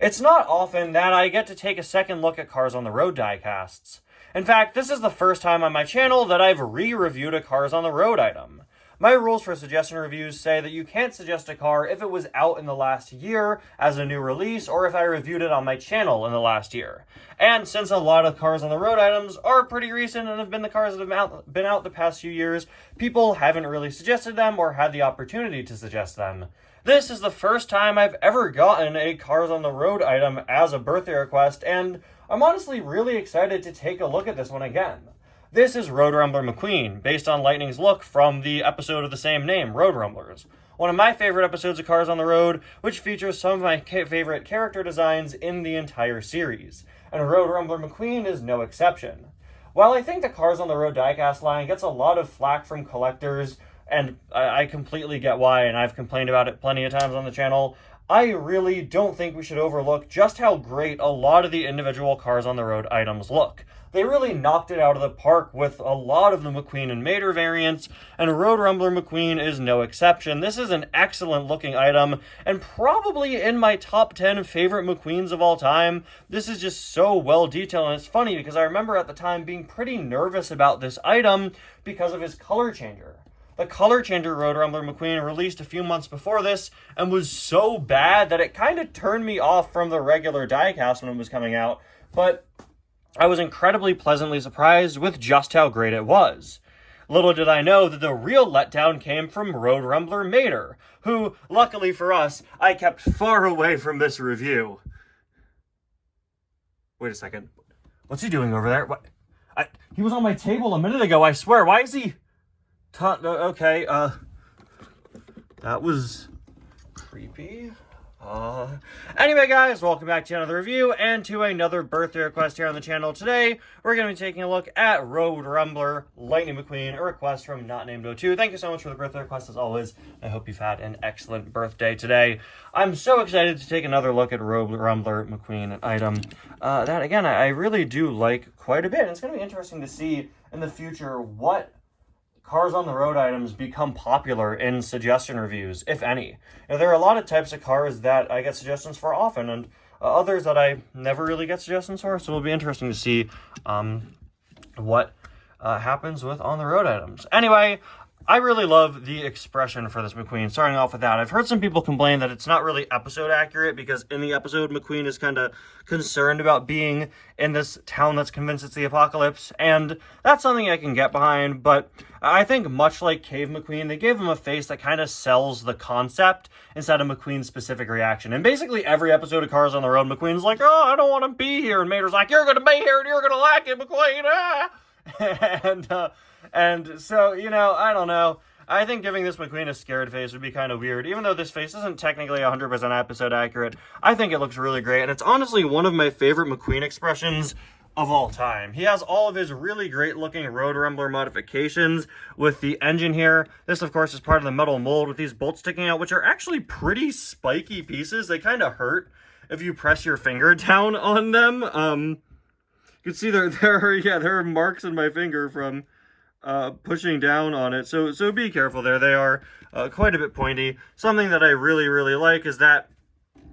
It's not often that I get to take a second look at Cars on the Road diecasts. In fact, this is the first time on my channel that I've re-reviewed a Cars on the Road item. My rules for suggestion reviews say that you can't suggest a car if it was out in the last year as a new release, or if I reviewed it on my channel in the last year. And since a lot of Cars on the Road items are pretty recent and have been the cars that have been out the past few years, people haven't really suggested them or had the opportunity to suggest them. This is the first time I've ever gotten a Cars on the Road item as a birthday request, and I'm honestly really excited to take a look at this one again. This is Road Rumbler McQueen, based on Lightning's look from the episode of the same name, Road Rumblers. One of my favorite episodes of Cars on the Road, which features some of my favorite character designs in the entire series. And Road Rumbler McQueen is no exception. While I think the Cars on the Road diecast line gets a lot of flack from collectors, and I completely get why, and I've complained about it plenty of times on the channel, I really don't think we should overlook just how great a lot of the individual Cars on the Road items look. They really knocked it out of the park with a lot of the McQueen and Mater variants, and Road Rumbler McQueen is no exception. This is an excellent looking item, and probably in my top 10 favorite McQueens of all time. This is just so well detailed, and it's funny because I remember at the time being pretty nervous about this item because of his color changer. The color changer Road Rumbler McQueen released a few months before this and was so bad that it kind of turned me off from the regular diecast when it was coming out, but I was incredibly pleasantly surprised with just how great it was. Little did I know that the real letdown came from Road Rumbler Mater, who, luckily for us, I kept far away from this review. Wait a second. What's he doing over there? What? He was on my table a minute ago, I swear. Why is he... Okay, that was creepy. Anyway, guys, welcome back to another review and to another birthday request here on the channel. Today, we're going to be taking a look at Road Rumbler Lightning McQueen, a request from Not Named 02. Thank you so much for the birthday request, as always. I hope you've had an excellent birthday today. I'm so excited to take another look at Road Rumbler McQueen, an item that, again, I really do like quite a bit. And it's going to be interesting to see in the future what Cars on the Road items become popular in suggestion reviews, if any. There are a lot of types of cars that I get suggestions for often, and others that I never really get suggestions for, so it'll be interesting to see what happens with on the road items. Anyway, I really love the expression for this McQueen, starting off with that. I've heard some people complain that it's not really episode accurate because in the episode, McQueen is kind of concerned about being in this town that's convinced it's the apocalypse, and that's something I can get behind, but I think much like Cave McQueen, they gave him a face that kind of sells the concept instead of McQueen's specific reaction. And basically every episode of Cars on the Road, McQueen's like, oh, I don't want to be here, and Mater's like, you're going to be here and you're going to like it, McQueen, ah! And so, you know, I don't know. I think giving this McQueen a scared face would be kind of weird. Even though this face isn't technically 100% episode accurate, I think it looks really great. And it's honestly one of my favorite McQueen expressions of all time. He has all of his really great looking Road Rumbler modifications with the engine here. This, of course, is part of the metal mold with these bolts sticking out, which are actually pretty spiky pieces. They kind of hurt if you press your finger down on them. You can see there are marks in my finger from pushing down on it, so be careful there. They are quite a bit pointy. Something that I really, really like is that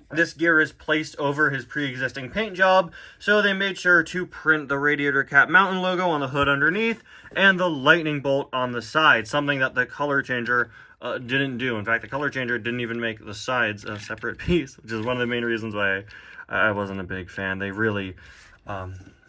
this gear is placed over his pre-existing paint job, so they made sure to print the Radiator Cap Mountain logo on the hood underneath and the lightning bolt on the side, something that the color changer didn't do. In fact, the color changer didn't even make the sides a separate piece, which is one of the main reasons why I wasn't a big fan. They really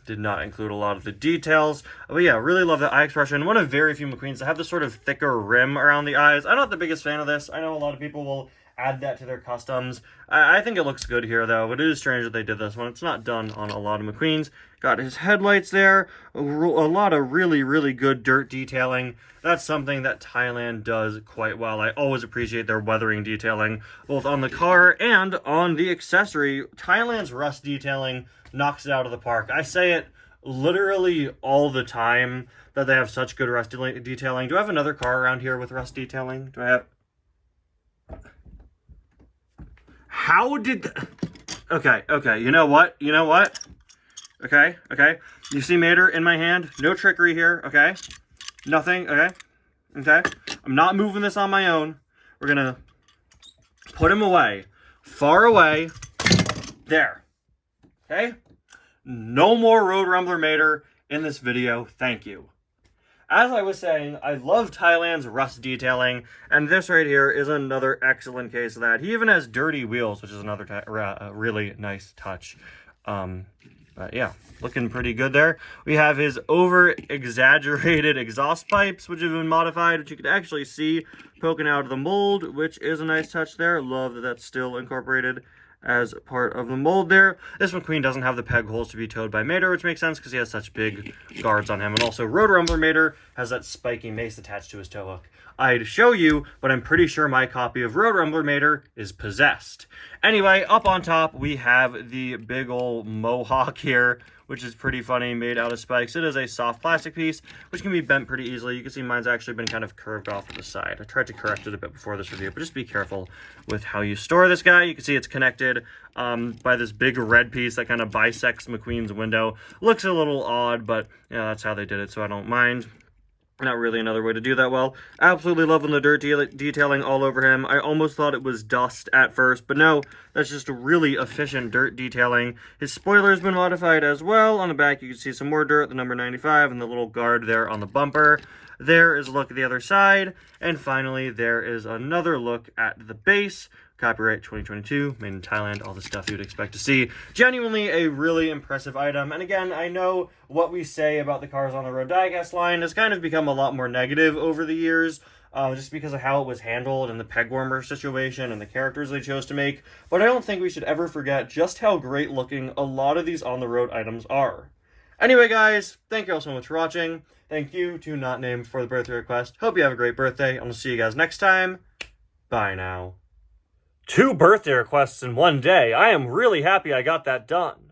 did not include a lot of the details. But yeah, really love the eye expression. One of very few McQueens that have this sort of thicker rim around the eyes. I'm not the biggest fan of this. I know a lot of people will add that to their customs. I think it looks good here, though. It is strange that they did this one. It's not done on a lot of McQueens. Got his headlights there. A lot of really, really good dirt detailing. That's something that Thailand does quite well. I always appreciate their weathering detailing, both on the car and on the accessory. Thailand's rust detailing knocks it out of the park. I say it literally all the time that they have such good rust detailing. Do I have another car around here with rust detailing? Do I have... How did... Okay, you know what? Okay. You see Mater in my hand? No trickery here, okay? Nothing, okay? I'm not moving this on my own. We're gonna put him away. Far away. There. Okay? No more Road Rumbler Mater in this video. Thank you. As I was saying, I love Thailand's rust detailing, and this right here is another excellent case of that. He even has dirty wheels, which is another really nice touch. But yeah, looking pretty good there. We have his over-exaggerated exhaust pipes, which have been modified, which you can actually see poking out of the mold, which is a nice touch there. Love that that's still incorporated as part of the mold there. This McQueen doesn't have the peg holes to be towed by Mater, which makes sense because he has such big guards on him. And also, Road Rumbler Mater has that spiky mace attached to his tow hook. I'd show you, but I'm pretty sure my copy of Road Rumbler Mater is possessed. Anyway, up on top, we have the big ol' mohawk here, which is pretty funny, made out of spikes. It is a soft plastic piece, which can be bent pretty easily. You can see mine's actually been kind of curved off to the side. I tried to correct it a bit before this review, but just be careful with how you store this guy. You can see it's connected by this big red piece that kind of bisects McQueen's window. Looks a little odd, but yeah, that's how they did it, so I don't mind. Not really another way to do that well. Absolutely loving the dirt detailing all over him. I almost thought it was dust at first, but no, that's just a really efficient dirt detailing. His spoiler's been modified as well. On the back, you can see some more dirt, the number 95, and the little guard there on the bumper. There is a look at the other side. And finally, there is another look at the base. Copyright 2022, made in Thailand, all the stuff you'd expect to see. Genuinely a really impressive item. And again, I know what we say about the cars on the road diecast line has kind of become a lot more negative over the years, just because of how it was handled and the peg warmer situation and the characters they chose to make. But I don't think we should ever forget just how great looking a lot of these on the road items are. Anyway, guys, thank you all so much for watching. Thank you to Not Named for the birthday request. Hope you have a great birthday, and I'll see you guys next time. Bye now. 2 birthday requests in one day. I am really happy I got that done.